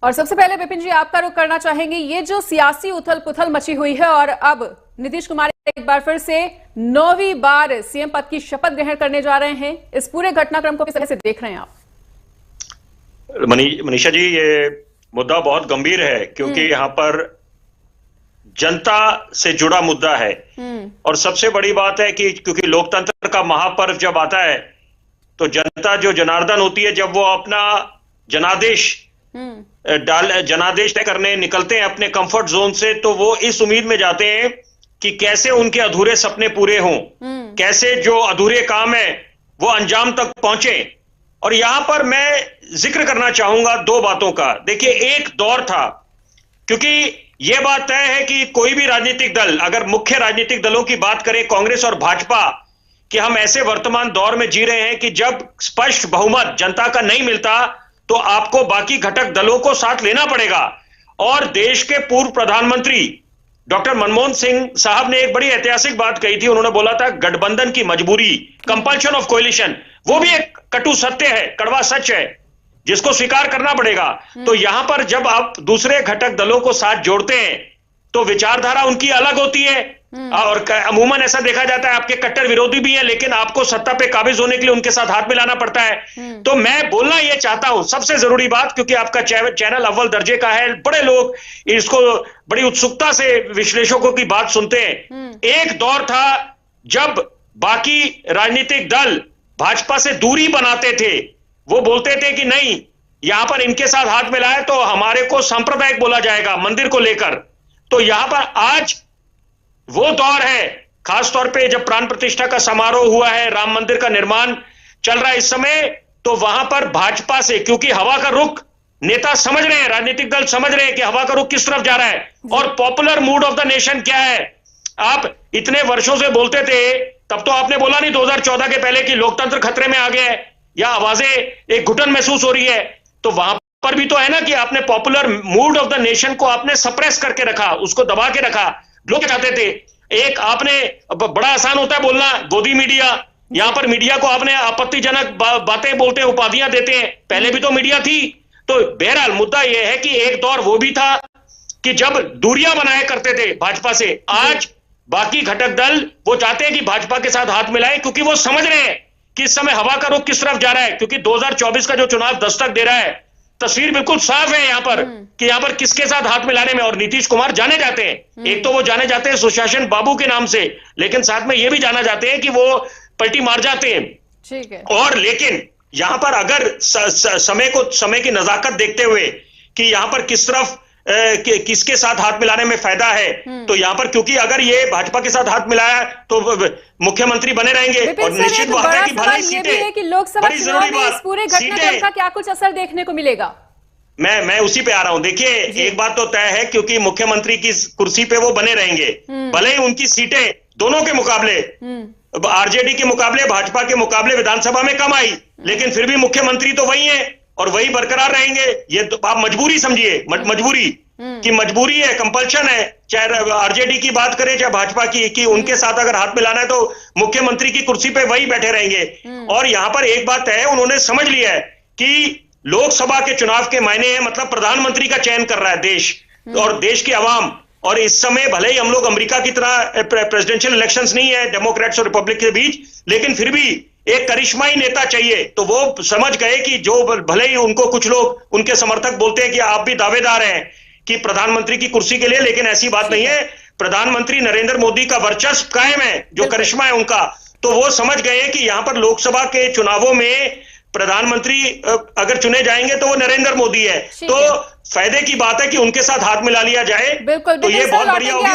और सबसे पहले विपिन जी आपका रुख करना चाहेंगे, ये जो सियासी उथल पुथल मची हुई है और अब नीतीश कुमार एक बार फिर से 9वीं बार सीएम पद की शपथ ग्रहण करने जा रहे हैं, इस पूरे घटनाक्रम को किस तरह से देख रहे हैं आप? मनीषा जी, ये मुद्दा बहुत गंभीर है क्योंकि यहाँ पर जनता से जुड़ा मुद्दा है। और सबसे बड़ी बात है कि क्योंकि लोकतंत्र का महापर्व जब आता है तो जनता जो जनार्दन होती है, जब वो अपना जनादेश तय करने निकलते हैं अपने कंफर्ट जोन से, तो वो इस उम्मीद में जाते हैं कि कैसे उनके अधूरे सपने पूरे हों, कैसे जो अधूरे काम है वो अंजाम तक पहुंचे। और यहां पर मैं जिक्र करना चाहूंगा दो बातों का। देखिए, एक दौर था, क्योंकि यह बात तय है कि कोई भी राजनीतिक दल, अगर मुख्य राजनीतिक दलों की बात करें कांग्रेस और भाजपा, कि हम ऐसे वर्तमान दौर में जी रहे हैं कि जब स्पष्ट बहुमत जनता का नहीं मिलता तो आपको बाकी घटक दलों को साथ लेना पड़ेगा। और देश के पूर्व प्रधानमंत्री डॉक्टर मनमोहन सिंह साहब ने एक बड़ी ऐतिहासिक बात कही थी। उन्होंने बोला था गठबंधन की मजबूरी, कंपल्शन ऑफ कोलिशन, वो भी एक कटु सत्य है, कड़वा सच है जिसको स्वीकार करना पड़ेगा। तो यहां पर जब आप दूसरे घटक दलों को साथ जोड़ते हैं तो विचारधारा उनकी अलग होती है और अमूमन ऐसा देखा जाता है आपके कट्टर विरोधी भी हैं, लेकिन आपको सत्ता पे काबिज होने के लिए उनके साथ हाथ मिलाना पड़ता है। तो मैं बोलना यह चाहता हूं, सबसे जरूरी बात, क्योंकि आपका चैनल अव्वल दर्जे का है, बड़े लोग इसको बड़ी उत्सुकता से विश्लेषकों की बात सुनते हैं। एक दौर था जब बाकी राजनीतिक दल भाजपा से दूरी बनाते थे, वो बोलते थे कि नहीं, यहां पर इनके साथ हाथ मिलाए तो हमारे को सांप्रदायिक बोला जाएगा मंदिर को लेकर। तो यहां पर आज वो दौर है, खासतौर पे जब प्राण प्रतिष्ठा का समारोह हुआ है, राम मंदिर का निर्माण चल रहा है इस समय, तो वहां पर भाजपा से, क्योंकि हवा का रुख नेता समझ रहे हैं, राजनीतिक दल समझ रहे हैं कि हवा का रुख किस तरफ जा रहा है और popular mood off the nation क्या है। आप इतने वर्षों से बोलते थे, तब तो आपने बोला नहीं 2014 के पहले कि लोकतंत्र खतरे में आ गया है या आवाजें एक घुटन महसूस हो रही है, तो वहां पर भी तो है ना कि आपने popular mood off the nation को आपने सप्रेस करके रखा, उसको दबा के रखा। लोग चाहते थे, एक आपने, बड़ा आसान होता है बोलना, गोदी मीडिया, यहां पर मीडिया को आपने आपत्तिजनक बातें बोलते हैं, उपाधियां देते हैं, पहले भी तो मीडिया थी। तो बहरहाल मुद्दा यह है कि एक दौर वो भी था कि जब दूरियां बनाया करते थे भाजपा से। आज बाकी घटक दल वो चाहते हैं कि भाजपा के साथ हाथ मिलाएं, क्योंकि वो समझ रहे हैं कि इस समय हवा का रुख किस तरफ जा रहा है। क्योंकि 2024 का जो चुनाव दस्तक दे रहा है, तस्वीर बिल्कुल साफ है यहां पर कि यहां पर किसके साथ हाथ मिलाने में। और नीतीश कुमार जाने जाते हैं, एक तो वो जाने जाते हैं सुशासन बाबू के नाम से, लेकिन साथ में ये भी जाना जाते हैं कि वो पलटी मार जाते हैं। ठीक है। और लेकिन यहां पर अगर समय की नजाकत देखते हुए कि यहां पर किस तरफ किसके साथ हाथ मिलाने में फायदा है, तो यहां पर क्योंकि अगर ये भाजपा के साथ हाथ मिलाया तो मुख्यमंत्री बने रहेंगे। और निश्चित बात है कि भले सीटें, कि लोकसभा चुनाव में इस पूरे घटनाक्रम का क्या कुछ असर देखने को मिलेगा? मैं उसी पे आ रहा हूं। देखिए, एक बात तो तय है, क्योंकि मुख्यमंत्री की कुर्सी पे वो बने रहेंगे, भले ही उनकी सीटें दोनों के मुकाबले, आरजेडी के मुकाबले, भाजपा के मुकाबले विधानसभा में कम आई, लेकिन फिर भी मुख्यमंत्री तो वही है और वही बरकरार रहेंगे। ये तो आप मजबूरी समझिए, मजबूरी की मजबूरी है, कंपल्शन है, चाहे आरजेडी की बात करें चाहे भाजपा की, कि उनके साथ अगर हाथ मिलाना है तो मुख्यमंत्री की कुर्सी पे वही बैठे रहेंगे। और यहां पर एक बात है, उन्होंने समझ लिया है कि लोकसभा के चुनाव के मायने हैं, मतलब प्रधानमंत्री का चयन कर रहा है देश और देश की आवाम। और इस समय भले ही हम लोग अमेरिका की तरह प्रेसिडेंशियल इलेक्शंस नहीं है डेमोक्रेट्स और रिपब्लिक के बीच, लेकिन फिर भी एक करिश्माई नेता चाहिए। तो वो समझ गए कि जो भले ही उनको कुछ लोग उनके समर्थक बोलते हैं कि आप भी दावेदार हैं कि प्रधानमंत्री की कुर्सी के लिए, लेकिन ऐसी बात नहीं है। प्रधानमंत्री नरेंद्र मोदी का वर्चस्व कायम है, जो करिश्मा है उनका। तो वो समझ गए कि यहां पर लोकसभा के चुनावों में प्रधानमंत्री अगर चुने जाएंगे तो वो नरेंद्र मोदी है। तो फायदे की बात है कि उनके साथ हाथ मिला लिया जाए, तो ये बहुत बढ़िया होगी।